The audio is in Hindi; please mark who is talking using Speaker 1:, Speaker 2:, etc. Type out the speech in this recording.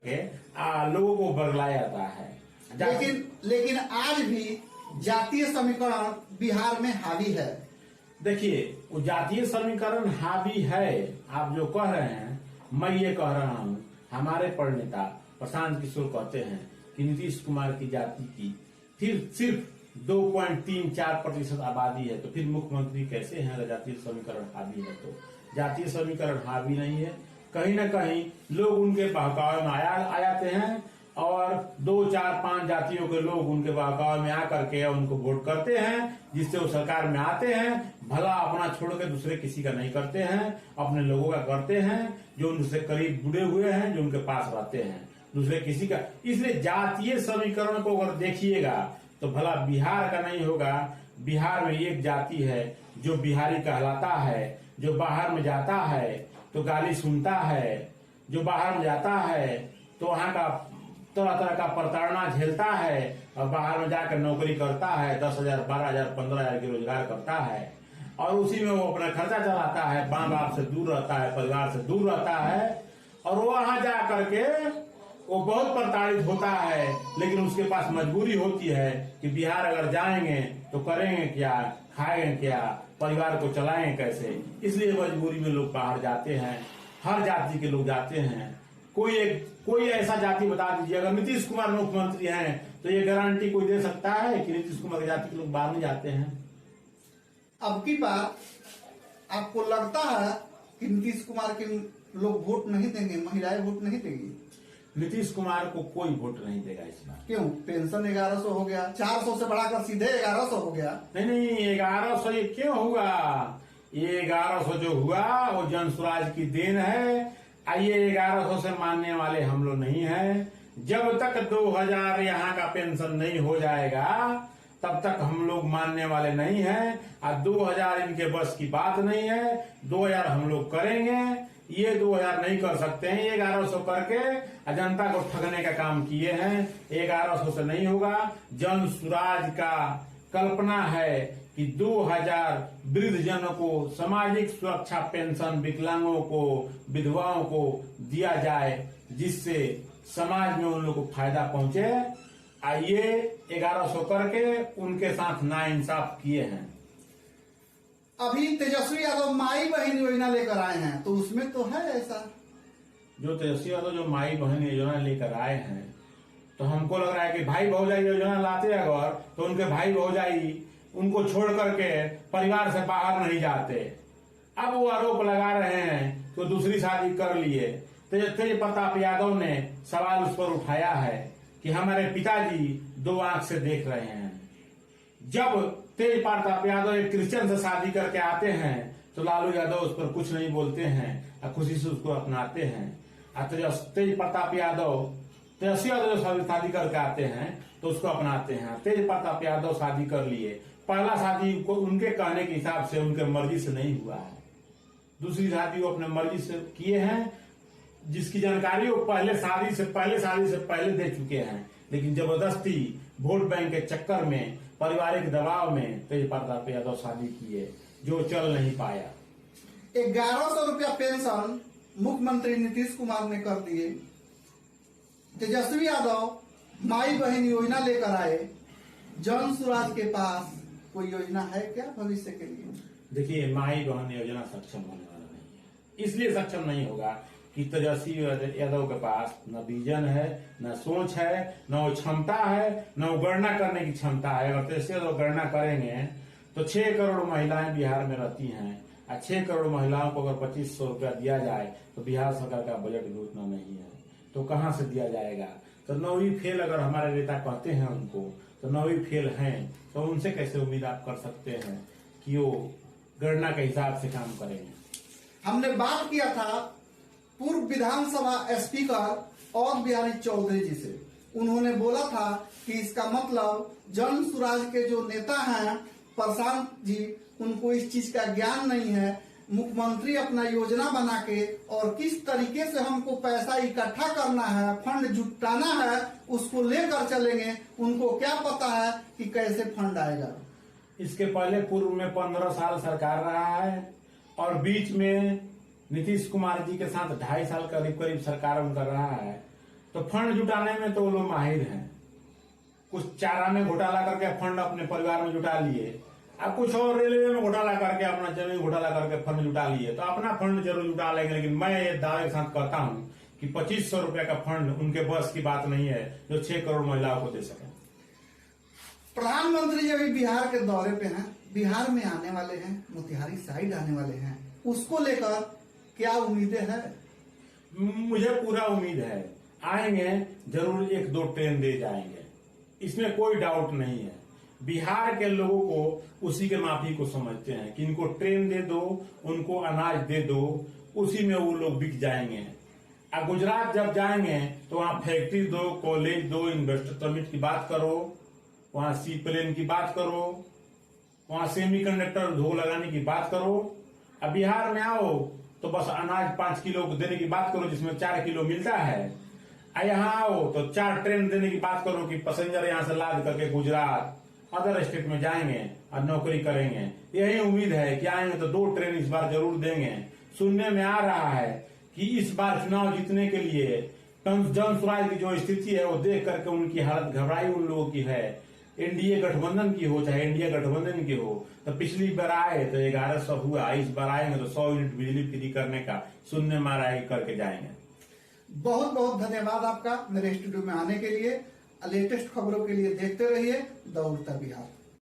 Speaker 1: लोगों को बरगलाया जाता है।
Speaker 2: लेकिन आज भी जातीय समीकरण बिहार में हावी है।
Speaker 1: देखिए, वो जातीय समीकरण हावी है, आप जो कह रहे हैं, मैं ये कह रहा हूँ, हमारे प्रणेता प्रशांत किशोर कहते हैं कि नीतीश कुमार की जाति की फिर सिर्फ 2.34% आबादी है, तो फिर मुख्यमंत्री कैसे हैं अगर जातीय समीकरण हावी है? तो जातीय समीकरण हावी नहीं है। कहीं ना कहीं लोग उनके बहकावे में आ जाते हैं और 2, 4, 5 जातियों के लोग उनके बहकावे में आकर के उनको वोट करते हैं, जिससे वो सरकार में आते हैं। भला अपना छोड़ के दूसरे किसी का नहीं करते हैं, अपने लोगों का करते हैं जो उनसे करीब जुड़े हुए हैं, जो उनके पास रहते हैं, दूसरे किसी का। इसलिए जातीय समीकरण को अगर देखिएगा तो भला बिहार का नहीं होगा। बिहार में एक जाति है जो बिहारी कहलाता है, जो बाहर में जाता है तो गाली सुनता है, जो बाहर में जाता है तो वहां का तरह तरह का प्रताड़ना झेलता है और बाहर में जाकर नौकरी करता है, 10,000, 12,000, 15,000 की रोजगार करता है और उसी में वो अपना खर्चा चलाता है, माँ बाप से दूर रहता है, परिवार से दूर रहता है और वो वहां जा करके वो बहुत प्रताड़ित होता है। लेकिन उसके पास मजबूरी होती है कि बिहार अगर जाएंगे तो करेंगे क्या, खाएंगे क्या, परिवार को चलाएंगे कैसे। इसलिए मजबूरी में लोग बाहर जाते हैं। हर जाति के लोग जाते हैं। कोई ऐसा जाति बता दीजिए, अगर नीतीश कुमार मुख्यमंत्री हैं तो ये गारंटी कोई दे सकता है कि नीतीश कुमार की जाति के लोग बाहर नहीं जाते हैं?
Speaker 2: अब की बार आपको लगता है कि नीतीश कुमार के लोग वोट नहीं देंगे, महिलाएं वोट नहीं देंगी?
Speaker 1: नीतीश कुमार को कोई वोट नहीं देगा इस बार।
Speaker 2: क्यों? पेंशन 1100 हो गया, 400 से बढ़ाकर सीधे 1100 हो गया।
Speaker 1: नहीं, 1100 ये क्यों हुआ? ये 1100 जो हुआ वो जन स्वराज की देन है। आइए, 1100 से मानने वाले हम लोग नहीं हैं। जब तक 2000 यहाँ का पेंशन नहीं हो जाएगा तब तक हम लोग मानने वाले नहीं हैं। और 2000 इनके बस की बात नहीं है। 2000 हम लोग करेंगे, ये 2000 नहीं कर सकते हैं। 1100 करके जनता को ठगने का काम किए हैं। 1100 से नहीं होगा। जन स्वराज का कल्पना है कि 2000 वृद्ध जनों को सामाजिक सुरक्षा पेंशन, विकलांगों को, विधवाओं को दिया जाए, जिससे समाज में उन लोगों को फायदा पहुंचे। आइए, 1100 करके उनके साथ नाइंसाफ किए हैं।
Speaker 2: अभी तेजस्वी यादव माई बहन योजना लेकर आए हैं, तो उसमें तो है ऐसा।
Speaker 1: जो तेजस्वी यादव जो माई बहन योजना लेकर आए हैं, तो हमको लग रहा है कि भाई भौजाई योजना लाते अगर तो उनके भाई भौजाई उनको छोड़ करके परिवार से बाहर नहीं जाते। अब वो आरोप लगा रहे हैं तो दूसरी शादी कर लिए। तेज प्रताप यादव ने सवाल उस पर उठाया है कि हमारे पिताजी 2 आंख से देख रहे हैं। जब तेज प्रताप यादव एक क्रिश्चियन से शादी करके आते हैं तो लालू यादव उस पर कुछ नहीं बोलते हैं और खुशी से उसको अपनाते हैं। तेज प्रताप यादव, तेजस्वी यादव जो शादी करके आते हैं तो उसको अपनाते हैं। तेज प्रताप यादव शादी कर लिए। पहला शादी को उनके कहने के हिसाब से, उनके मर्जी से नहीं हुआ है। दूसरी शादी वो अपने मर्जी से किए हैं, जिसकी जानकारी वो पहले शादी से पहले दे चुके हैं। लेकिन जबरदस्ती वोट बैंक के चक्कर में, पारिवारिक दबाव में तेज प्रताप यादव शादी किए, जो चल नहीं पाया।
Speaker 2: 1100 रुपया पेंशन मुख्यमंत्री नीतीश कुमार ने कर दिए। तेजस्वी यादव माई बहन योजना लेकर आए। जन स्वराज के पास कोई योजना है क्या भविष्य के लिए? देखिए,
Speaker 1: माई बहन योजना सक्षम होने वाला नहीं है। इसलिए सक्षम नहीं होगा कि तेजस्वी यादव के पास न विजन है, न सोच है, न वो क्षमता है, न वो गणना करने की क्षमता है। अगर तेजस्वी यादव गणना करेंगे तो 6 करोड़ महिलाएं बिहार में रहती हैं और 6 करोड़ महिलाओं को अगर 2500 रुपया दिया जाए तो बिहार सरकार का बजट भी उतना नहीं है, तो कहाँ से दिया जाएगा? तो 9वीं फेल अगर हमारे नेता कहते हैं उनको, तो 9वीं फेल हैं, तो उनसे कैसे उम्मीद आप कर सकते हैं कि वो गणना के हिसाब से काम करेंगे? हमने बात किया था पूर्व विधानसभा स्पीकर और बिहारी चौधरी जी से। उन्होंने बोला था कि इसका मतलब जन स्वराज के जो नेता हैं प्रशांत जी, उनको इस चीज का ज्ञान नहीं है। मुख्यमंत्री अपना योजना बना के और किस तरीके से हमको पैसा इकट्ठा करना है, फंड जुटाना है, उसको लेकर चलेंगे। उनको क्या पता है कि कैसे फंड आएगा। इसके पहले पूर्व में 15 साल सरकार रहा है और बीच में नीतीश कुमार जी के साथ 2.5 साल करीब सरकार उनका रहा है। तो फंड जुटाने में तो वो लोग माहिर हैं। कुछ चारा में घोटाला करके फंड अपने परिवार में जुटा लिए, अब कुछ और रेलवे में घोटाला करके, अपना जमीन घोटाला करके फंड जुटा लिए, तो अपना फंड जरूर जुटा लेंगे। लेकिन मैं ये दावे के साथ कहता हूं कि 2500 रुपए का फंड उनके बस की बात नहीं है जो 6 करोड़ महिलाओं को दे सके।
Speaker 2: प्रधानमंत्री जी अभी बिहार के दौरे पे हैं, बिहार में आने वाले हैं, मोतिहारी साइड आने वाले हैं, उसको लेकर क्या उम्मीदें हैं?
Speaker 1: मुझे पूरा उम्मीद है आएंगे, जरूर 1-2 ट्रेन दे जाएंगे, इसमें कोई डाउट नहीं है। बिहार के लोगों को उसी के माफी को समझते हैं कि इनको ट्रेन दे दो, उनको अनाज दे दो, उसी में वो लोग बिक जाएंगे। अब गुजरात जब जाएंगे तो वहां फैक्ट्री दो, कॉलेज दो, इन्वेस्टर समिट की बात करो, वहां सी प्लेन की बात करो, वहां सेमीकंडक्टर धो लगाने की बात करो। अब बिहार में आओ तो बस अनाज 5 किलो देने की बात करो जिसमें 4 किलो मिलता है। यहाँ आओ तो 4 ट्रेन देने की बात करो कि पैसेंजर यहाँ से लाद करके गुजरात अदर स्टेट में जाएंगे और नौकरी करेंगे। यही उम्मीद है कि आएंगे तो 2 ट्रेन इस बार जरूर देंगे। सुनने में आ रहा है कि इस बार चुनाव जीतने के लिए जन स्वराज की जो स्थिति है वो देख करके उनकी हालत घबराई उन लोगों की है। एनडीए गठबंधन की हो चाहे इंडिया गठबंधन की हो, तो पिछली बार आए तो 1100 हुआ, इस बार आएंगे तो 100 यूनिट बिजली फ्री करने का सुनने में आ रहा है करके जाएंगे।
Speaker 2: बहुत बहुत धन्यवाद आपका मेरे स्टूडियो में आने के लिए। लेटेस्ट खबरों के लिए देखते रहिए दौड़ता बिहार।